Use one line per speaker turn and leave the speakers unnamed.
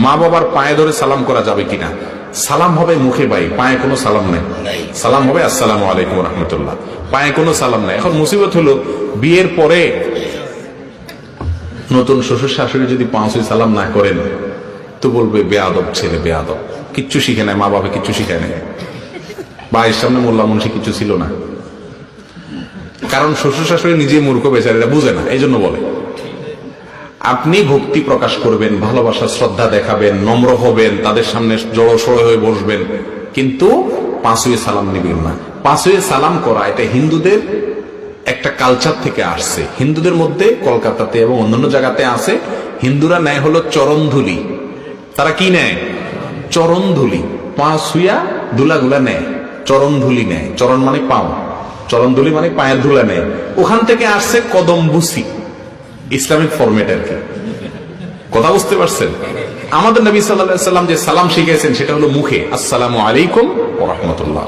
মা বাবার পায়ে ধরে সালাম করা যাবে কিনা? সালাম হবে মুখে, ভাই, পায়ে কোনো সালাম নাই। সালাম হবে আসসালামু আলাইকুম রহমতুল্লাহ, পায়ে কোনো সালাম নাই। এখন মুসিবত হলো, বিয়ের পরে নতুন শ্বশুর শাশুড়ি যদি পাঁচই সালাম না করেন তো বলবে বেয়াদব ছেলে, বেয়াদব, কিচ্ছু শিখে নাই, মা বাবা কিচ্ছু শিখে নাই, ভাইয়ের সামনে মোল্লা মুন্সি কিছু ছিল না। কারণ শ্বশুর শাশুড়ি নিজেই মূর্খ, বেচারীরা বুঝে না, এই জন্য বলে। আপনি ভক্তি প্রকাশ করবেন, ভালোবাসা শ্রদ্ধা দেখাবেন, নম্র হবেন, তাদের সামনে জড়সড় হয়ে বসবেন, কিন্তু পাঁচই সালাম নিবেন না। পাঁচই সালাম করা এটা হিন্দুদের একটা কালচার থেকে আসছে। হিন্দুদের মধ্যে কলকাতাতে এবং অন্যান্য জায়গাতে আছে, হিন্দুরা নেয় হলো চরণধুলি। তারা কি নেয়? চরণধুলি। পা ছুঁয়া ধুলাগুলা নেয়, চরণধুলি নেয়। চরণ মানে পাও, চরণধুলি মানে পায়ের ধুলা নেয়। ওখান থেকে আসছে কদম বুসি, ইসলামিক ফরম্যাট আর কি। কথা বুঝতে পারছেন? আমাদের নবী সাল্লাল্লাহু আলাইহি ওয়াসাল্লাম যে সালাম শিখিয়েছেন সেটা হলো মুখে, আসসালামু আলাইকুম ওয়া রাহমাতুল্লাহ।